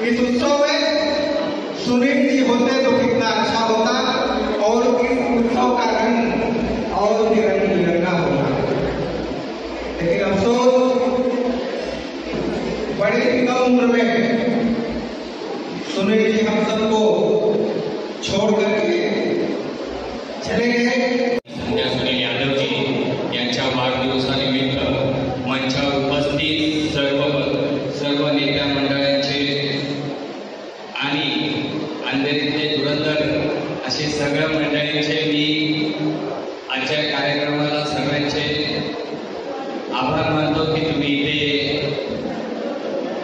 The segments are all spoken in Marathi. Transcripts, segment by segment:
इस उत्सव में सुनील जी होते तो कितना अच्छा होता और इस उत्सव का रंग और भी रंग बिरंगा होता। लेकिन अफसोस बड़ी ही कम उम्र में सुनील जी हम सबको छोड़ करके चले गए। सुनील यादव जी यांच्या वाढदिवसानिमित्त मंचावर उपस्थित सर्व नेत्या मंडळांचे आणि अंधेरीतले धुरंधर असे सगळ्या मंडळींचे मी आजच्या कार्यक्रमाला सगळ्यांचे आभार मानतो की तुम्ही इथे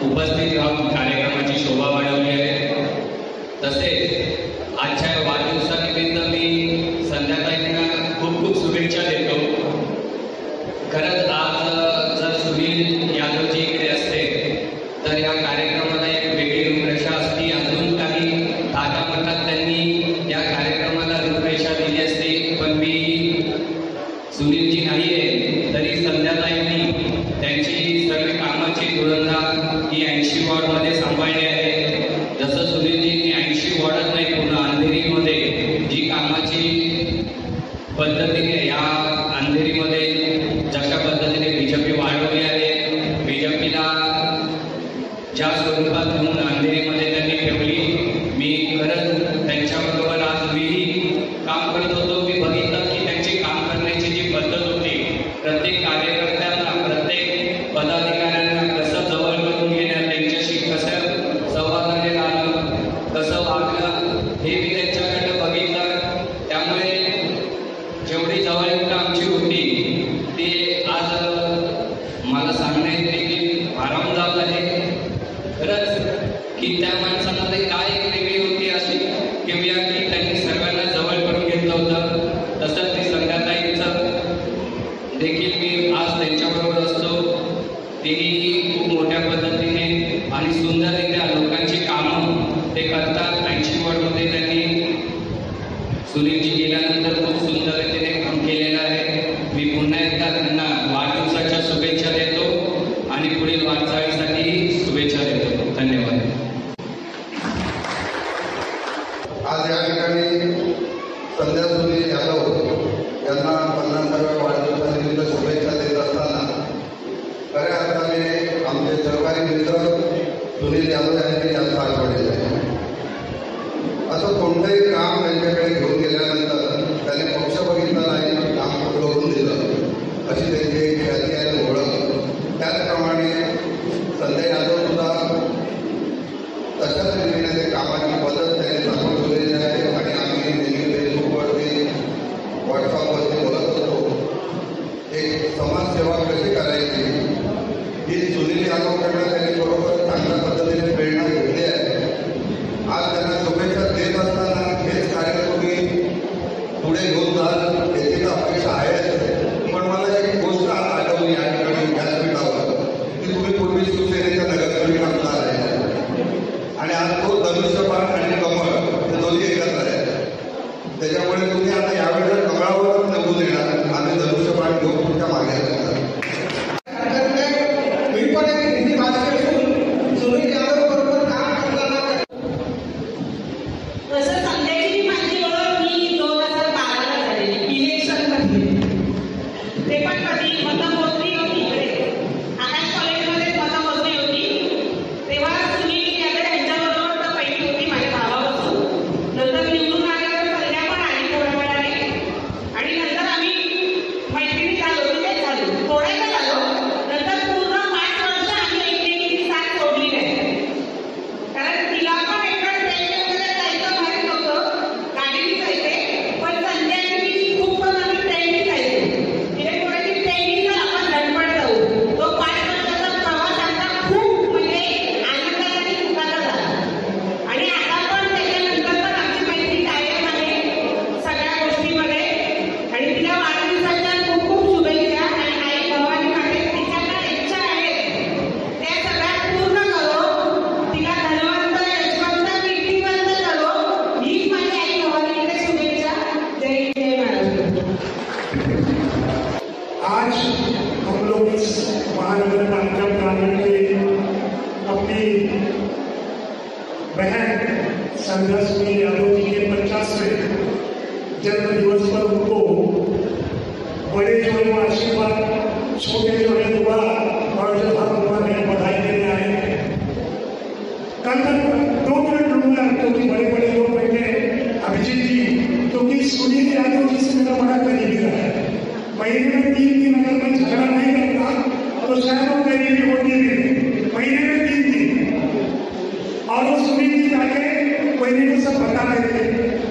उपस्थित राहून कार्यक्रमाची शोभा वाढवली आहे। तसेच आजच्या वाढदिवसानिमित्त मी संध्याकाळींना खूप खूप शुभेच्छा देतो। खरंच आज जर सुनील यादवजी इकडे असते तर या कार्यक्रमाला एक वेगळी रूपरेषा असती, अजून काही ताटापटात त्यांनी या कार्यक्रमाला रूपरेषा दिली असती। पण मी सुनीलजी नाही आहे तरी संध्याकाळी त्यांची सर्व कामाची धुरंधा ही 80 वॉर्डमध्ये सांभाळली आहे। जसं सुनीलजींनी 80 वॉर्डात नाही घेऊया की त्यांनी सर्वांना जवळ करून घेतलं होतं. तसंच ती संध्याताईंचं देखील मी आज त्यांच्याबरोबर असतो. तेही खूप मोठ्या पद्धतीने आणि सुंदररित्या लोकांची कामं ते करतात. 80 वॉर्डमध्ये त्यांनी सुनीलजी गेल्यानंतर खूप सुंदर रीतीने काम केलेलं आहे. मी पुन्हा एकदा त्यांना वाढदिवसाच्या शुभेच्छा देतो आणि पुढील वाटचालीसाठी शुभेच्छा देतो. धन्यवाद. आज या ठिकाणी संध्या सुनील यादव यांना 50व्या वाढदिवसानिमित्त शुभेच्छा देत असताना खऱ्या अर्थाने आमचे सहकारी मित्र सुनील यादव यांनी यात भाग पडलेले आहे. असं कोणतंही काम त्यांच्याकडे घेऊन गेल्यानंतर त्याने पक्ष बघितला नाही, काम करून दिलं अशी त्यांची ख्याती आणि ओळख. त्याचप्रमाणे संजय यादव सुद्धा तशाच रीतीने ते कामाची पद्धत त्यांनी दाखवून ठेवलेली आहे आणि आम्ही नेहमी फेसबुकवरती व्हॉट्सअपवरती बोलत असतो एक समाजसेवा कशी करायची ही सुनील यादवकडनं त्यांनी बरोबर चांगल्या पद्धतीने प्रेरणा घेतली आहे. आज त्यांना शुभेच्छा देत असताना हेच कार्य तुम्ही पुढे घेऊन जाल याची तर अपेक्षा आहेच. पण मला एक गोष्ट आठवली या ठिकाणी व्यासपीठावर की तुम्ही पूर्वी शिवसेनेच्या नगरसेवक असणार आहे आणि आज तो धनुष्यबाण आणि कमळ हे दोन्ही एकत्र आहे. त्याच्यामुळे तुम्ही आता यावेळेला कमळावरच नमूद देणार, आम्ही धनुष्यबाण घेऊन तुमच्या मागे असणार. मी पण एक हिंदी भाषा सुनील यादव बरोबर काम करताना तसं संध्याची माझी ओळख मी 2012ला झालेली इलेक्शनमध्ये. ते पण कधी मतमोजणी होती इकडे आकाश कॉलेजमध्ये मतमोजणी होती तेव्हा सुनील यादव यांच्याबरोबर तर पहिली होती माझ्या भावापासून. नंतर निवडून आल्यावर संध्या पण आली थोड्या वेळाने आणि नंतर आम्ही मैत्रिणी झालो, तिथे झालो, थोड्याच झालो. नंतर पूर्ण 5 वर्ष आम्ही एकमेकींची साथ सोडली नाही. कारण तिला पण एकदा ट्रेन वगैरे जायचं माहीत होतं, गाडीने जायचे. पण संध्याची मी खूप पण आम्ही ट्रेनने जायचो. तिथे थोडीशी ट्रेनिंग आपण धडपड जाऊ. तो 5 वर्षाचा प्रवास आता खूप म्हणजे आनंदाचा आणि सुखाचा झाला. आणि आता पण त्याच्यानंतर पण आमची मैत्री कायम आहे सगळ्या गोष्टीमध्ये. आणि तिला वाढदिवसाच्या खूप खूप शुभेच्छा. आणि आई भवानी माते तिच्या काय इच्छा आहेत त्या सगळ्या पूर्ण करो, तिला धनवंत यशवंत कीर्तिवंत करो, हीच माझी आई भवानीकडे शुभेच्छा. जय जय महाराष्ट्र. आज हम लोग इस महानगर पालिका प्रांगण में अपनी बहन संध्या सुनील यादव जी के 50वें जन्म दिवस पर उनको बड़े जो है वो आशीर्वाद, छोटे जो है दुआ और जो हम उन्होंने बधाई देने आए हैं. कल तक 2 मिनट लूंगा क्योंकि बड़े बड़े लोग बैठे अभिजीत जी, क्योंकि सुनील यादव जी से मेरा बड़ा करीबी रहा है. महीने में 3 दिन अगर मैं झगड़ा नहीं करता तो शायद वो करीबी होती नहीं. महीने में 3 दिन और वो सुनील जी जाके महीने को सब बता देते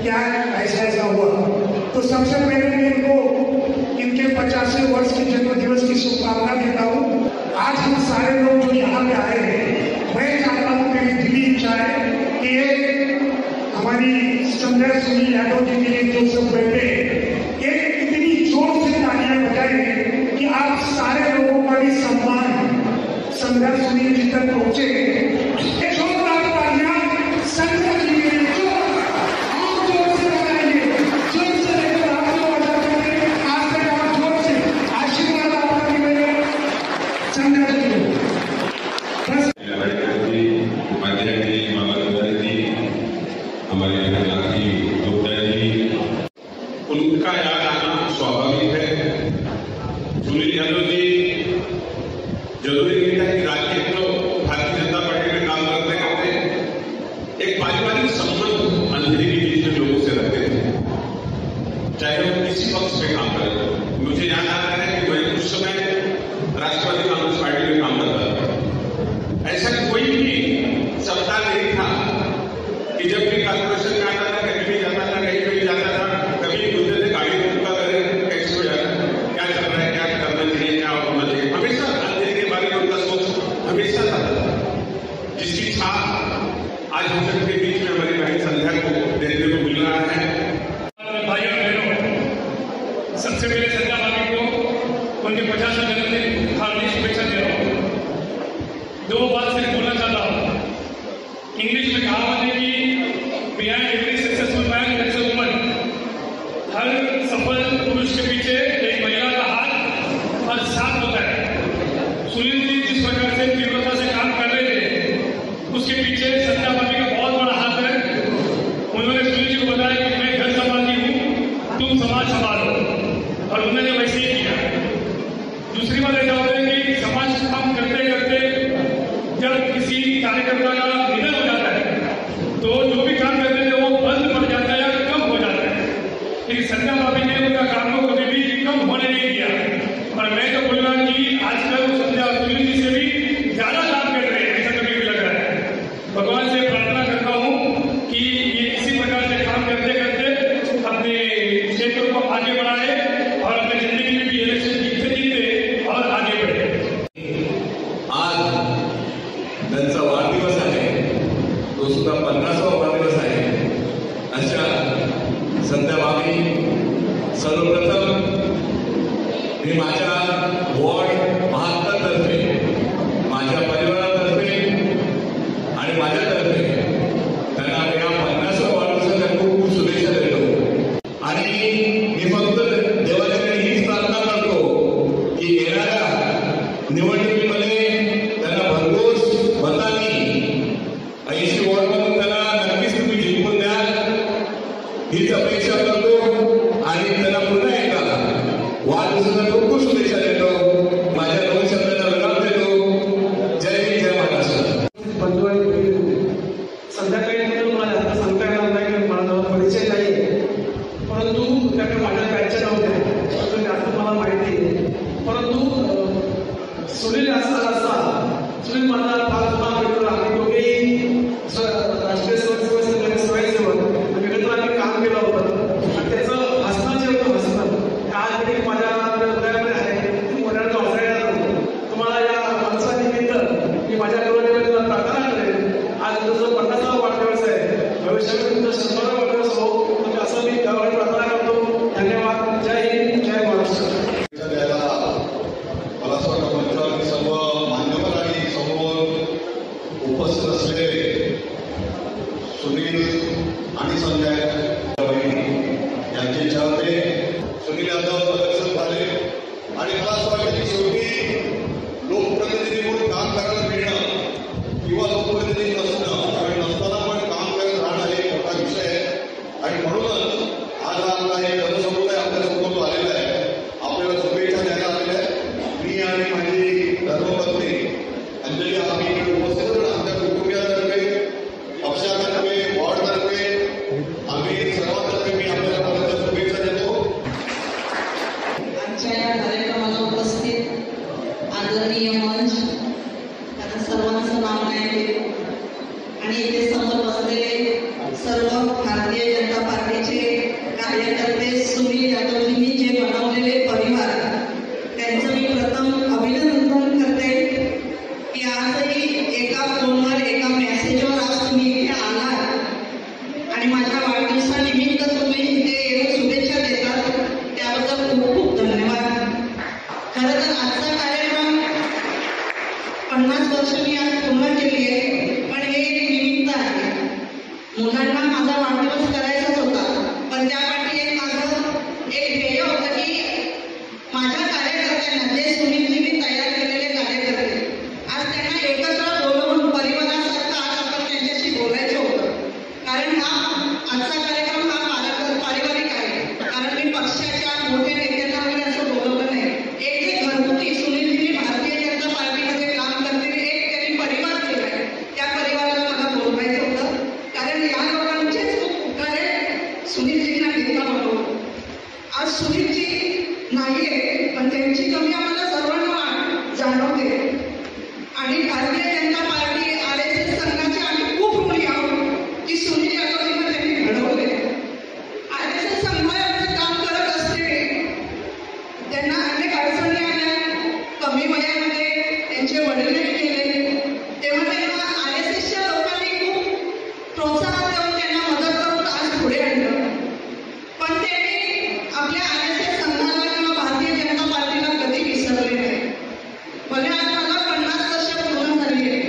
क्या ऐसा हुआ. तो सबसे पहले मैं इनको इनके 50वें वर्ष के जन्म दिवस की शुभकामना देता हूँ. आज हम सारे लोग जो यहाँ पे आए हैं, मैं चाहता हूँ, मेरी दिली इच्छा है कि ये हमारी संध्या सुनील यादव जी के लिए जो सब बैठे एक इतनी जोर से तालियां बजाएं कि आप सारे लोगों का भी सम्मान संध्या सुनील जी तक पहुंचे. जोरदार तालियां संध्या जी के लिए जोर से बजाइए, जोर से लेकर आप लोग बजाते हैं. आज तक आप जोर से आशीर्वाद आपका भी मेरे संध्या जी को बस हमारे गुप्ता जी, उनका याद आना स्वाभाविक है. सुनील यादव जी जरूरी नहीं है कि राजनीति तो भारतीय जनता पार्टी में काम करते करते एक पारिवारिक संबंध अंधेरी के बीच में लोगों से रखते थे, चाहे वो किसी पक्ष में काम करें. मुझे याद आ रहा है कि मैं उस समय राष्ट्रवादी कांग्रेस पार्टी में काम करता था. ऐसा कोई भी सप्ताह नहीं था कि जब भी कॉर्पोरेशन में आता था, कहीं भी जाता था, कहीं भी जाता था, कभी पूछते थे गाड़ी रुका करें, कैसे हो जाता है, क्या चल रहा है, क्या करना चाहिए, क्या होना चाहिए. हमेशा अंधेरी के बारे में उनका सोच हमेशा रहता था, जिसकी छाप आज हम सबके बीच में हमारी बहन संध्या को देखने को every successful man is a woman. हर सफल पुरुष के पीछे एक महिला का हाथ और साथ होता है। सुनील जी जिस प्रकार से तीव्रता से काम कर रहे थे उसके पीछे सत्या भाभी का बहुत बड़ा हाथ है। उन्होंने सुनील जी को बताया कि मैं घर संभालती हूँ, तुम समाज संभालो, और उन्होंने वैसे ही किया। दूसरी बात ऐसा होता है कि समाज काम करते करते जब किसी कार्यकर्ता का निधन हो जाता है तो जो भी काम करते थे वो बंद पड़ जाता है या कम हो जाता है, लेकिन सत्या भाभी ने उनका काम को कभी भी कम होने नहीं दिया। और मैं तो बोलूंगा कि आजकल सत्या सुनील जी से भी ज्यादा काम कर रहे हैं, ऐसा कभी भी लग रहा है। भगवान से प्रार्थना करता हूँ कि ये इसी प्रकार से काम करते करते अपने क्षेत्र को आगे बढ़ाए और अपनी जिंदगी में भी इलेक्शन जीते और आगे बढ़े। आज त्यांचा वाढदिवस आहे, तो सुद्धा 50वा वाढदिवस आहे। अशा सत्या भाभी, सर्वप्रथम मी माझ्या वॉर्ड 72 तर्फे, माझ्या परिवारातर्फे आणि माझ्यातर्फे त्यांना या 50व्या वाढदिवसाच्या खूप खूप शुभेच्छा देतो। आणि मी फक्त देवाच्याकडे हीच प्रार्थना करतो की येणाऱ्या निवडणुकीमध्ये त्यांना भरघोस मतांनी 80 वॉर्डमधून त्यांना नक्कीच तुम्ही जिंकून द्या हीच अपेक्षा करतो। आणि त्यांना पुन्हा एकदा वाढदिवसाच्या खूप खूप शुभेच्छा देतो। माझ्या 2 शब्दांना विराम देतो। जय हिंद, जय महाराष्ट्र। संध्याकाळी मला आता सांगता येणार नाही की मला परिचय नाही, परंतु त्याकडे माझ्या बॅचच्या नव्हत्या, जास्त मला माहिती आहे। परंतु सुनील सुनील माझा फार जुना मित्र, आम्ही दोघेही राष्ट्रीय स्वयंसेवक एकत्र आम्ही काम केलं होतं। आणि त्याचं हसणं जे होतं, हसणं आज देखील माझ्या हृदयामध्ये आहे, ती मोठ्यानं हसायला होतं। तुम्हाला या माणसानिमित्त मी माझ्या गुरुदेवाला प्रार्थना करेन, आज तुझं 50वा वाढदिवस आहे, भविष्यामध्ये तुझं 100वा वाढदिवस हो, असं मी गावाला प्रार्थना करतो। धन्यवाद। जय हिंद, जय महाराष्ट्र। मला असं वाटतं मंचावरती सर्व मान्यवर आणि समोर उपस्थित असलेले सुनील आणि संजय यांचे चाहते सुनील यादव प्रदर्शन झाले। आणि मला असं वाटतं की शेवटी लोकप्रतिनिधी म्हणून काम करायला मिळणं किंवा लोकप्रतिनिधी नसणं आणि नसताना पण काम करत राहणं हे मोठा विषय आहे। आणि म्हणूनच आज आपला हे जनसमुदाय आपल्या समोर आलेला आहे, आपल्याला शुभेच्छा द्यायला आलेल्या आहे। मी आणि माझी धर्मपत्नी अंजली आम्ही इकडे उपस्थित आहोत। आमच्या कुटुंबियांतर्फे, पक्षातर्फे, वॉर्डतर्फे, आम्ही सर्वांतर्फे मी आपल्याला परत शुभेच्छा देतो। आजच्या या कार्यक्रमाला उपस्थित आदरणीय मंच, आता सर्वांचं नाव नाही घेत, आणि इथे समोर बसलेले सर्व भारतीय जनता पार्टीचे कार्यकर्ते, सुनील यादवजींनी जे बनवलेले परिवार, त्यांचं मी प्रथम अभिनंदन करते की आजही एका फोनवर, एका मेसेजवर आज तुम्ही इथे आलात आणि माझ्या वाढदिवसानिमित्त तुम्ही इथे येऊन शुभेच्छा देतात, त्याबद्दल खूप खूप धन्यवाद। खरं तर आजचा कार्यक्रम 50 वर्ष मी आज पूर्ण केली आहे, पण हे एक निमित्त आहे। मुलांना माझा वाढदिवस करायचाच होता, पण त्यासाठी एक माझं एक ध्येय होतं की माझ्या कार्यकर्त्यांना, जे सुनीलजींनी तयार केलेले कार्यकर्ते, आज त्यांना एकत्र बोलवून परिवारासारखं आज आपण त्यांच्याशी बोलायचं होतं। कारण आजचा कार्यक्रम हा पारिवारिक आहे, कारण मी पक्षाच्या मोठ्या नेत्यांना वगैरे असं बोलवलं नाही। एक जे घरगुती सुनीलजींनी भारतीय जनता पार्टीमध्ये काम करतील एक त्यांनी परिवार केलाय, त्या परिवाराला मला बोलवायचं होतं, कारण या लोकांचेच खूप उपकारे सुनीलजींना नेता बनवलं। आज सुनीलजी नाहीये, पण त्यांची कमी आम्हाला सर्वांना जाणवते। आणि भारतीय जनता पार्टी RSS संघाचे आम्ही खूप ऋणी आहोत की सुनील यादवजींना त्यांनी घडवले। RSS संघाचं काम करत असते, त्यांना अनेक अडचणी आल्या, कमी वयामध्ये त्यांचे वडीलही गेले, तेव्हा त्यांना RSSच्या लोकांनी खूप प्रोत्साहन देऊन त्यांना मदत करून आज पुढे आणलं। पण त्यांनी आपल्या RSS संघाला किंवा भारतीय जनता पार्टीला कधी विसरले नाही। भले आज मला 50 वर्ष पूर्ण झाली आहे,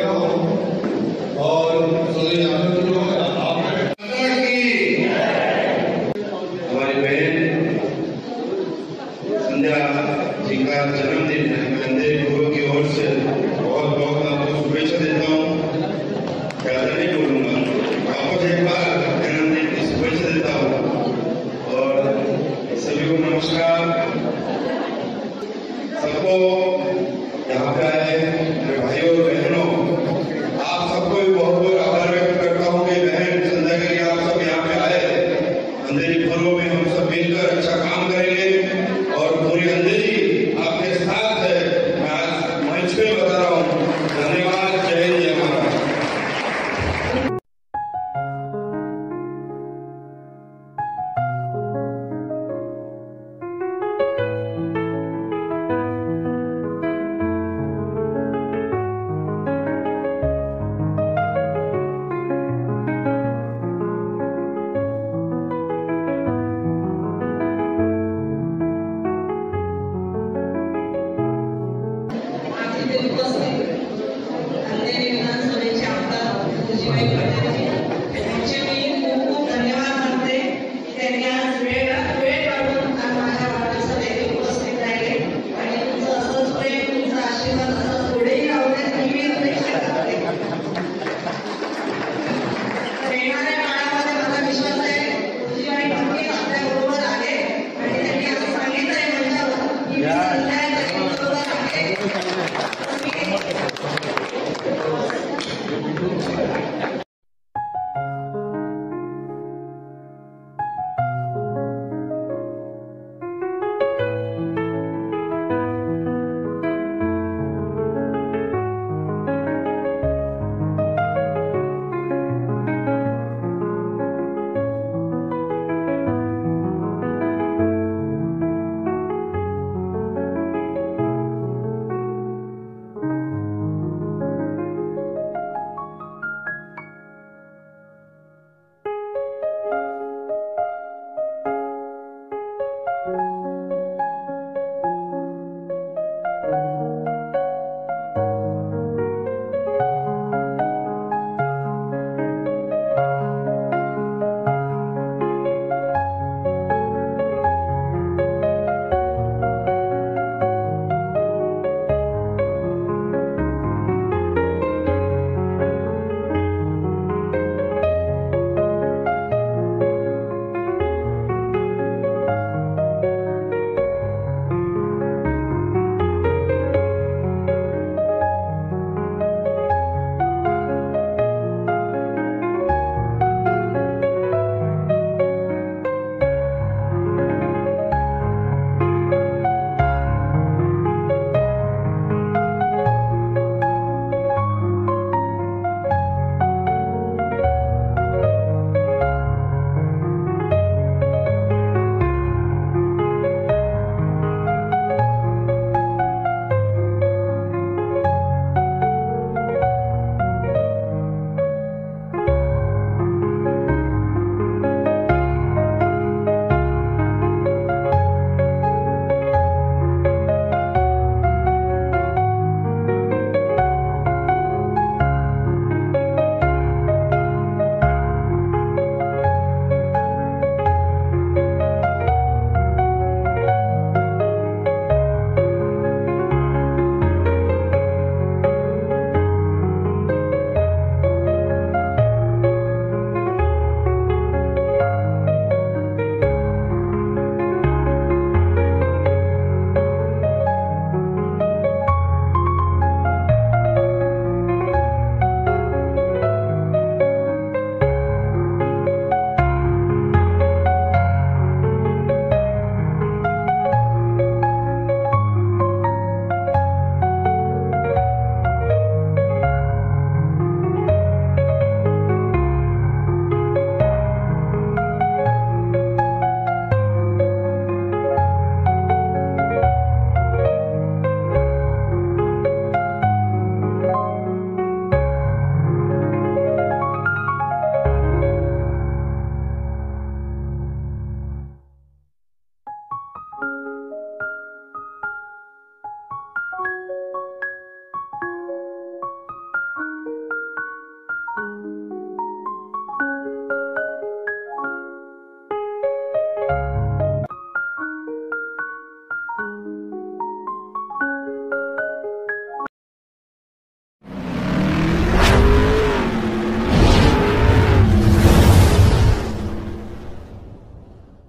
बैठा हूँ और सुनील यादव जी जो है हमारी बहन संध्या जी का जन्मदिन है। मैं अंधेरी गुरु की ओर से बहुत बहुत आपको शुभेच्छा देता हूँ। ज़्यादा नहीं बोलूँगा, वापस एक बार जन्मदिन की शुभेच्छा देता हूँ। और सभी को नमस्कार। सबको यहाँ पे आए मेरे भाइयों और बहनों, आप सबको भी बहुत बहुत आभार व्यक्त करता हूँ कि बहन संध्या के लिए आप सब यहाँ पे आए। अंधेरी पूर्व में हम सब मिलकर अच्छा काम करेंगे और पूरी अंधेरी आपके साथ है। मैं आज मंच पे बता रहा हूँ। धन्यवाद। जय हिंद, जय महाराज।